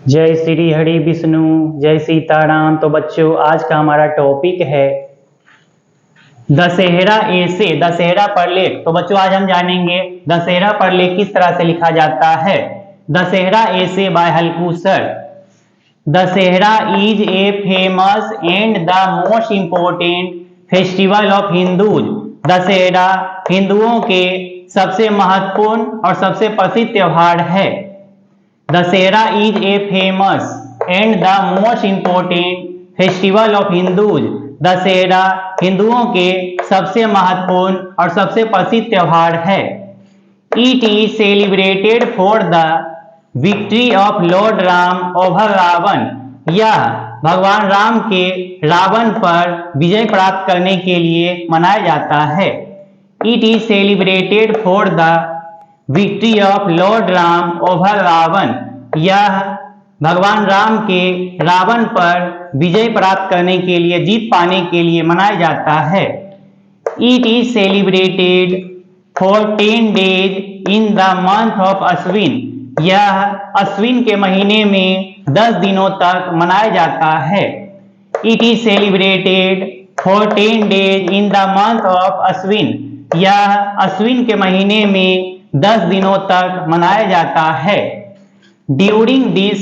जय श्री हरि विष्णु, जय सीताराम। तो बच्चों, आज का हमारा टॉपिक है दशहरा ऐसे दशहरा परलेख। तो बच्चों, आज हम जानेंगे दशहरा परलेख किस तरह से लिखा जाता है। दशहरा ऐसे by Halku sir. Dussehra is a famous and the most important festival of Hindus. Dussehra हिंदुओं के सबसे महत्वपूर्ण और सबसे प्रसिद्ध त्योहार है। Dussehra is a famous and the most important festival of Hindus. Dussehra हिंदुओं के सबसे महत्वपूर्ण और सबसे प्रसिद्ध त्योहार है। It is celebrated for the victory of lord Ram over Ravan. यह भगवान राम के रावण पर विजय प्राप्त करने के लिए मनाया जाता है। It is celebrated for the victory of lord Ram over Ravan. यह भगवान राम के रावण पर विजय प्राप्त करने के लिए, जीत पाने के लिए मनाया जाता है। It is celebrated for 10 days in the month of Ashwin. यह अश्विन के महीने में 10 दिनों तक मनाया जाता है। It is celebrated for 10 days in the month of Ashwin. यह अश्विन के महीने में 10 दिनों तक मनाया जाता है। ड्यूरिंग दिस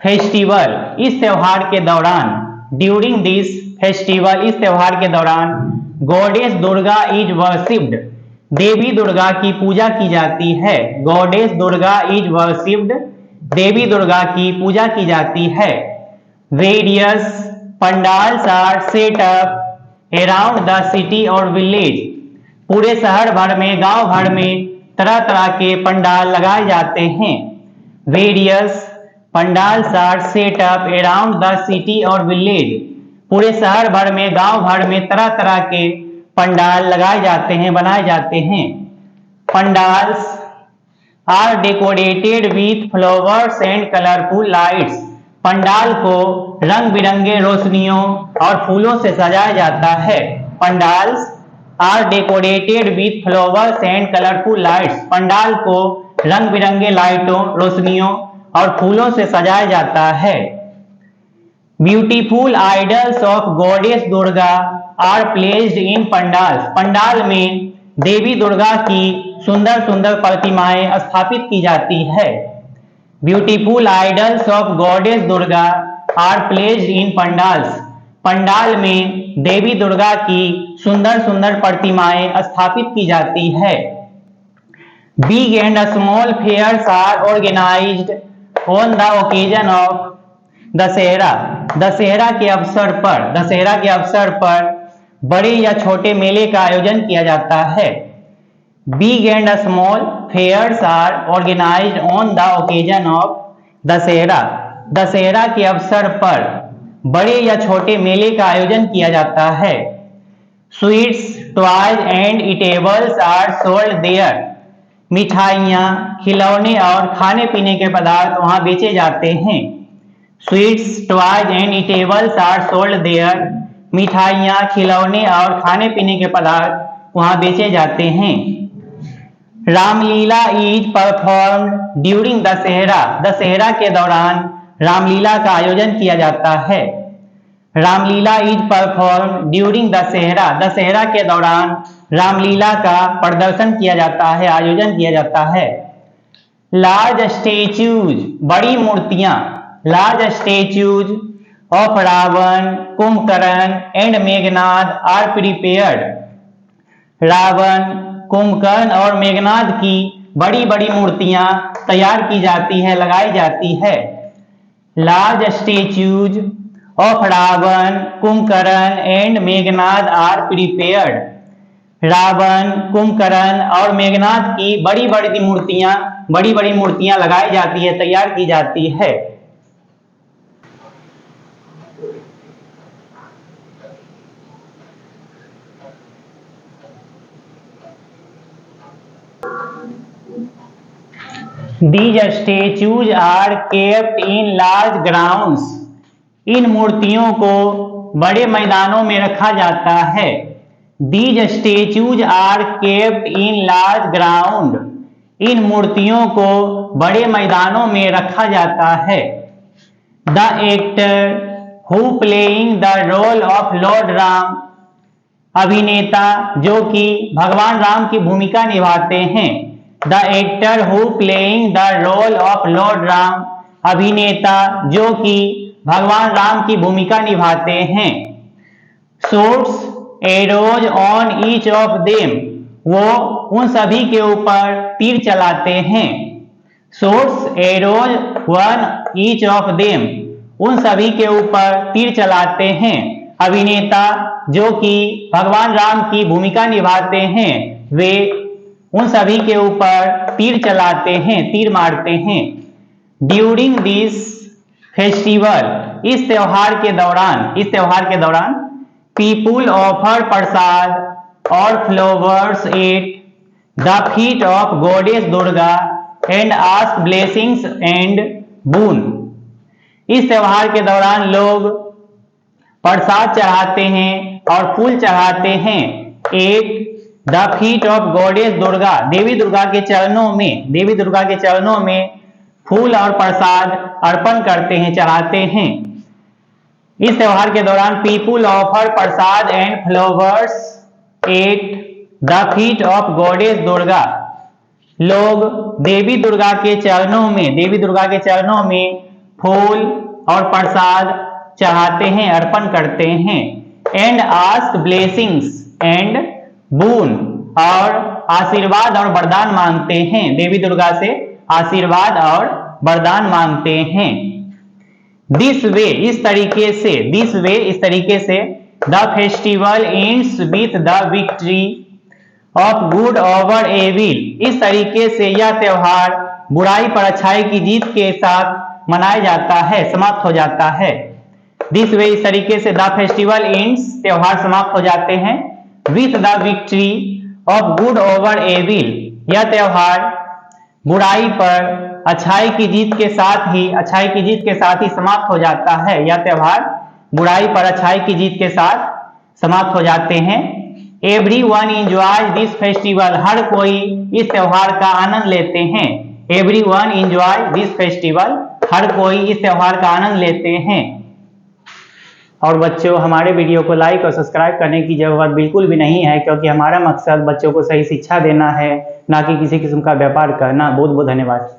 फेस्टिवल, इस त्योहार के दौरान, ड्यूरिंग दिस फेस्टिवल, इस त्योहार के दौरान गॉडेस दुर्गा इज वर्शिप्ड। देवी दुर्गा की पूजा की जाती है। Goddess Durga is worshipped. देवी दुर्गा की पूजा की जाती है। Various pandals are set up around the city और विलेज। पूरे शहर भर में, गांव भर में तरह तरह के पंडाल लगाए जाते हैं। Various pandals are set up around the city और विलेज। पूरे शहर भर में, गांव भर में तरह तरह के पंडाल लगाए जाते हैं, बनाए जाते हैं। Pandals are decorated with flowers and colourful lights. Pandal को रंग बिरंगे रोशनियों और फूलों से सजाया जाता है। Pandals are decorated with flowers and colourful lights. Pandal को रंग बिरंगे लाइटों, रोशनियों और फूलों से सजाया जाता है। Beautiful idols of goddess Durga are placed in pandals. Pandal में देवी दुर्गा की सुंदर सुंदर प्रतिमाएं स्थापित की जाती है। Beautiful idols of goddess Durga are placed in pandals. Pandal में देवी दुर्गा की सुंदर सुंदर प्रतिमाएं स्थापित की जाती है। Big and small fairs are organised on the occasion of Dussehra. Dussehra के अवसर पर बड़े या छोटे मेले का आयोजन किया जाता है। Big and small fairs are organised on the occasion of Dussehra. Dussehra के अवसर पर बड़े या छोटे मेले का आयोजन किया जाता है। Sweets, toys and eatables are sold there. मिठाइयाँ, खिलौने और खाने पीने के पदार्थ वहाँ बेचे जाते हैं। Sweets, toys and eatables are sold there. मिठाइयाँ, खिलौने और खाने पीने के पदार्थ वहाँ बेचे जाते हैं। Ramlila is performed during Dussehra. Dussehra के दौरान रामलीला का आयोजन किया जाता है। Ramlila is performed during Dussehra. Dussehra के दौरान रामलीला का प्रदर्शन किया जाता है, आयोजन किया जाता है। लार्ज स्टेच्यूज, बड़ी मूर्तियां। Large statues of Ravan, Kumbhakarna and Meghnad are prepared. Ravan, Kumbhakarna और मेघनाद की बड़ी बड़ी मूर्तियां तैयार की जाती है, लगाई जाती है। Large statues of Ravan, Kumbhakarna and Meghnad are prepared. Ravan, Kumbhakarna और मेघनाद की बड़ी बड़ी मूर्तियां लगाई जाती है, तैयार की जाती है। These statues are kept in large grounds. इन मूर्तियों को बड़े मैदानों में रखा जाता है। These statues are kept in large ground. इन मूर्तियों को बड़े मैदानों में रखा जाता है। The actor who playing the role of lord Ram, अभिनेता जो कि भगवान राम की भूमिका निभाते हैं। The actor who playing the role of lord Ram, अभिनेता जो कि भगवान राम की भूमिका निभाते हैं। Shoots arrows on each of them, वो उन सभी के ऊपर तीर चलाते हैं। Shoots arrows one each of them, उन सभी के ऊपर तीर चलाते हैं। अभिनेता जो कि भगवान राम की भूमिका निभाते हैं, वे उन सभी के ऊपर तीर चलाते हैं, तीर मारते हैं। ड्यूरिंग दिस फेस्टिवल, इस त्योहार के दौरान पीपुल ऑफर प्रसाद और flowers at the feet of goddess Durga and ask blessings and boon. इस त्योहार के दौरान लोग प्रसाद चढ़ाते हैं और फूल चढ़ाते हैं। At the feet of goddess Durga, देवी दुर्गा के चरणों में फूल और प्रसाद अर्पण करते हैं, चढ़ाते हैं। इस त्योहार के दौरान people offer Prasad and flowers at the feet of goddess Durga, लोग देवी दुर्गा के चरणों में फूल और प्रसाद चढ़ाते हैं, अर्पण करते हैं। एंड आस्क ब्लेसिंग्स एंड बून, और आशीर्वाद और वरदान मांगते हैं, देवी दुर्गा से आशीर्वाद और वरदान मांगते हैं। दिस वे, इस तरीके से the festival ends with the victory of good over evil, इस तरीके से यह त्योहार बुराई पर अच्छाई की जीत के साथ मनाया जाता है, समाप्त हो जाता है। दिस वे, इस तरीके से द फेस्टिवल एंड्स, त्योहार समाप्त हो जाते हैं। With the victory of good over evil, यह त्योहार बुराई पर अच्छाई की जीत के साथ ही समाप्त हो जाता है। यह त्योहार बुराई पर अच्छाई की जीत के साथ समाप्त हो जाते हैं। एवरीवन एंजॉयज दिस फेस्टिवल, हर कोई इस त्योहार का आनंद लेते हैं। एवरीवन एंजॉय दिस फेस्टिवल, हर कोई इस त्योहार का आनंद लेते हैं। और बच्चों, हमारे वीडियो को लाइक और सब्सक्राइब करने की जरूरत बिल्कुल भी नहीं है, क्योंकि हमारा मकसद बच्चों को सही शिक्षा देना है, ना कि किसी किस्म का व्यापार करना। बहुत बहुत धन्यवाद।